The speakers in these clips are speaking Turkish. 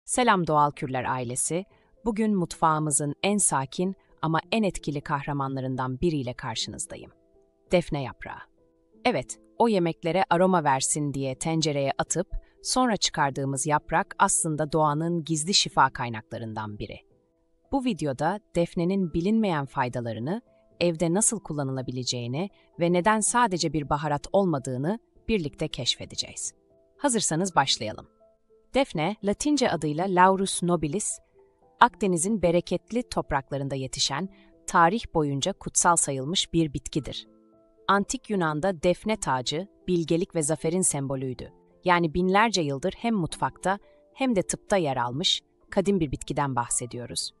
Selam Doğal Kürler ailesi. Bugün mutfağımızın en sakin ama en etkili kahramanlarından biriyle karşınızdayım. Defne yaprağı. Evet, o yemeklere aroma versin diye tencereye atıp sonra çıkardığımız yaprak aslında doğanın gizli şifa kaynaklarından biri. Bu videoda defnenin bilinmeyen faydalarını, evde nasıl kullanılabileceğini ve neden sadece bir baharat olmadığını birlikte keşfedeceğiz. Hazırsanız başlayalım. Defne, Latince adıyla Laurus nobilis, Akdeniz'in bereketli topraklarında yetişen, tarih boyunca kutsal sayılmış bir bitkidir. Antik Yunan'da defne tacı, bilgelik ve zaferin sembolüydü. Yani binlerce yıldır hem mutfakta hem de tıpta yer almış, kadim bir bitkiden bahsediyoruz.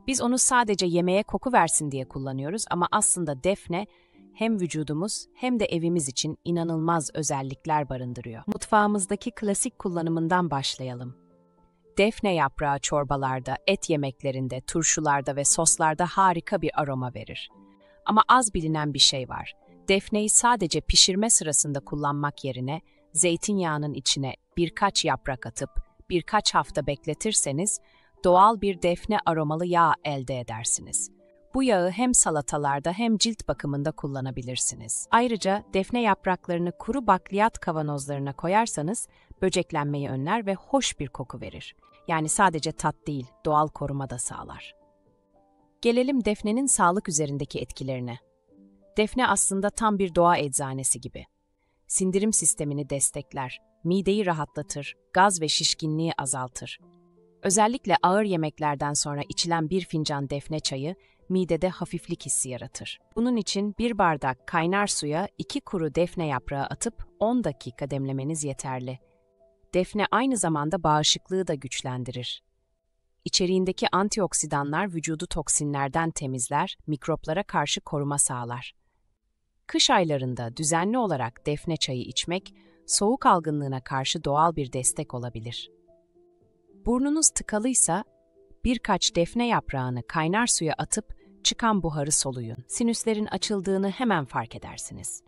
Biz onu sadece yemeğe koku versin diye kullanıyoruz ama aslında defne, hem vücudumuz hem de evimiz için inanılmaz özellikler barındırıyor. Mutfağımızdaki klasik kullanımından başlayalım. Defne yaprağı çorbalarda, et yemeklerinde, turşularda ve soslarda harika bir aroma verir. Ama az bilinen bir şey var. Defneyi sadece pişirme sırasında kullanmak yerine zeytinyağının içine birkaç yaprak atıp birkaç hafta bekletirseniz doğal bir defne aromalı yağ elde edersiniz. Bu yağı hem salatalarda hem cilt bakımında kullanabilirsiniz. Ayrıca defne yapraklarını kuru bakliyat kavanozlarına koyarsanız böceklenmeyi önler ve hoş bir koku verir. Yani sadece tat değil, doğal koruma da sağlar. Gelelim defnenin sağlık üzerindeki etkilerine. Defne aslında tam bir doğa eczanesi gibi. Sindirim sistemini destekler, mideyi rahatlatır, gaz ve şişkinliği azaltır. Özellikle ağır yemeklerden sonra içilen bir fincan defne çayı, midede hafiflik hissi yaratır. Bunun için bir bardak kaynar suya 2 kuru defne yaprağı atıp 10 dakika demlemeniz yeterli. Defne aynı zamanda bağışıklığı da güçlendirir. İçeriğindeki antioksidanlar vücudu toksinlerden temizler, mikroplara karşı koruma sağlar. Kış aylarında düzenli olarak defne çayı içmek, soğuk algınlığına karşı doğal bir destek olabilir. Burnunuz tıkalıysa, birkaç defne yaprağını kaynar suya atıp çıkan buharı soluyun. Sinüslerin açıldığını hemen fark edersiniz.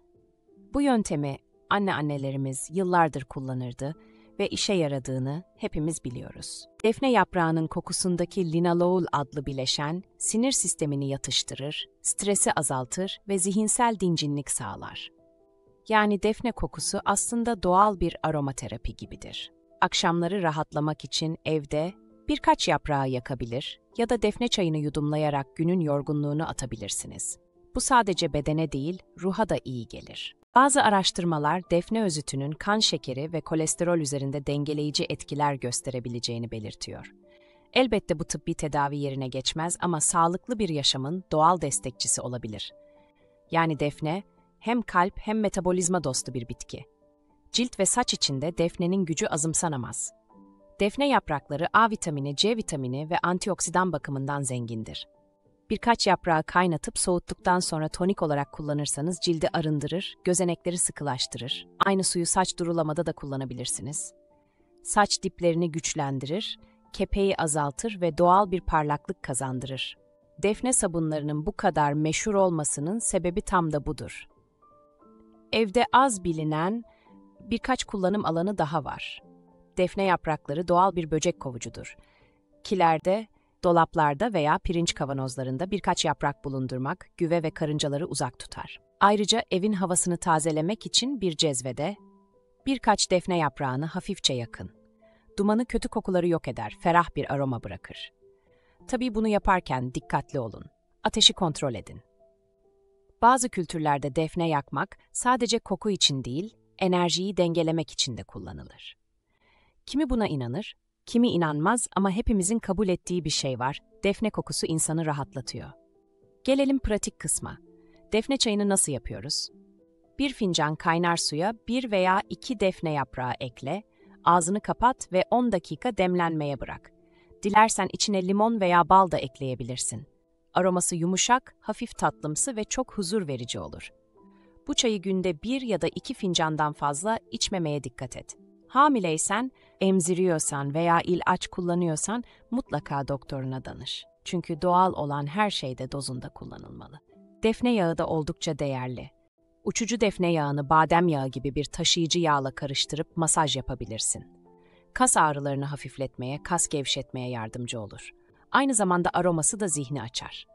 Bu yöntemi anneannelerimiz yıllardır kullanırdı ve işe yaradığını hepimiz biliyoruz. Defne yaprağının kokusundaki linalool adlı bileşen sinir sistemini yatıştırır, stresi azaltır ve zihinsel dinginlik sağlar. Yani defne kokusu aslında doğal bir aromaterapi gibidir. Akşamları rahatlamak için evde birkaç yaprağı yakabilir ya da defne çayını yudumlayarak günün yorgunluğunu atabilirsiniz. Bu sadece bedene değil, ruha da iyi gelir. Bazı araştırmalar defne özütünün kan şekeri ve kolesterol üzerinde dengeleyici etkiler gösterebileceğini belirtiyor. Elbette bu tıbbi tedavi yerine geçmez ama sağlıklı bir yaşamın doğal destekçisi olabilir. Yani defne hem kalp hem metabolizma dostu bir bitki. Cilt ve saç için de defnenin gücü azımsanamaz. Defne yaprakları A vitamini, C vitamini ve antioksidan bakımından zengindir. Birkaç yaprağı kaynatıp soğuttuktan sonra tonik olarak kullanırsanız cildi arındırır, gözenekleri sıkılaştırır. Aynı suyu saç durulamada da kullanabilirsiniz. Saç diplerini güçlendirir, kepeği azaltır ve doğal bir parlaklık kazandırır. Defne sabunlarının bu kadar meşhur olmasının sebebi tam da budur. Evde az bilinen birkaç kullanım alanı daha var. Defne yaprakları doğal bir böcek kovucudur. Kilerde, dolaplarda veya pirinç kavanozlarında birkaç yaprak bulundurmak güve ve karıncaları uzak tutar. Ayrıca evin havasını tazelemek için bir cezvede birkaç defne yaprağını hafifçe yakın. Dumanı kötü kokuları yok eder, ferah bir aroma bırakır. Tabii bunu yaparken dikkatli olun. Ateşi kontrol edin. Bazı kültürlerde defne yakmak sadece koku için değil, enerjiyi dengelemek için de kullanılır. Kimi buna inanır, kimi inanmaz ama hepimizin kabul ettiği bir şey var. Defne kokusu insanı rahatlatıyor. Gelelim pratik kısma. Defne çayını nasıl yapıyoruz? Bir fincan kaynar suya 1 veya 2 defne yaprağı ekle, ağzını kapat ve 10 dakika demlenmeye bırak. Dilersen içine limon veya bal da ekleyebilirsin. Aroması yumuşak, hafif tatlımsı ve çok huzur verici olur. Bu çayı günde 1 ya da 2 fincandan fazla içmemeye dikkat et. Hamileysen, emziriyorsan veya ilaç kullanıyorsan mutlaka doktoruna danış. Çünkü doğal olan her şey de dozunda kullanılmalı. Defne yağı da oldukça değerli. Uçucu defne yağını badem yağı gibi bir taşıyıcı yağla karıştırıp masaj yapabilirsin. Kas ağrılarını hafifletmeye, kas gevşetmeye yardımcı olur. Aynı zamanda aroması da zihni açar.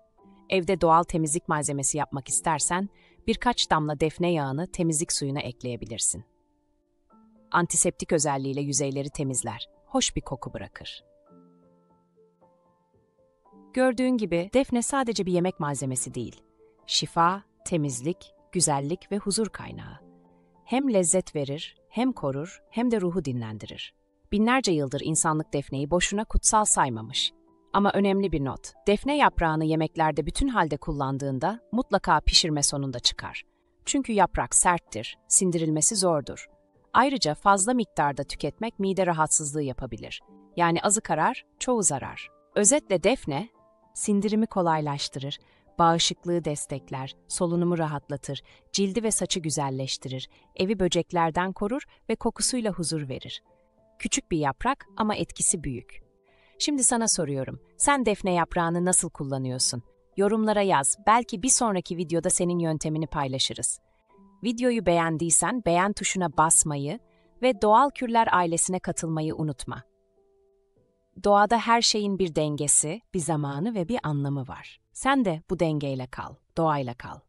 Evde doğal temizlik malzemesi yapmak istersen, birkaç damla defne yağını temizlik suyuna ekleyebilirsin. Antiseptik özelliğiyle yüzeyleri temizler, hoş bir koku bırakır. Gördüğün gibi defne sadece bir yemek malzemesi değil. Şifa, temizlik, güzellik ve huzur kaynağı. Hem lezzet verir, hem korur, hem de ruhu dinlendirir. Binlerce yıldır insanlık defneyi boşuna kutsal saymamış. Ama önemli bir not, defne yaprağını yemeklerde bütün halde kullandığında mutlaka pişirme sonunda çıkar. Çünkü yaprak serttir, sindirilmesi zordur. Ayrıca fazla miktarda tüketmek mide rahatsızlığı yapabilir. Yani azı karar, çoğu zarar. Özetle defne, sindirimi kolaylaştırır, bağışıklığı destekler, solunumu rahatlatır, cildi ve saçı güzelleştirir, evi böceklerden korur ve kokusuyla huzur verir. Küçük bir yaprak ama etkisi büyük. Şimdi sana soruyorum, sen defne yaprağını nasıl kullanıyorsun? Yorumlara yaz, belki bir sonraki videoda senin yöntemini paylaşırız. Videoyu beğendiysen beğen tuşuna basmayı ve Doğal Kürler ailesine katılmayı unutma. Doğada her şeyin bir dengesi, bir zamanı ve bir anlamı var. Sen de bu dengeyle kal, doğayla kal.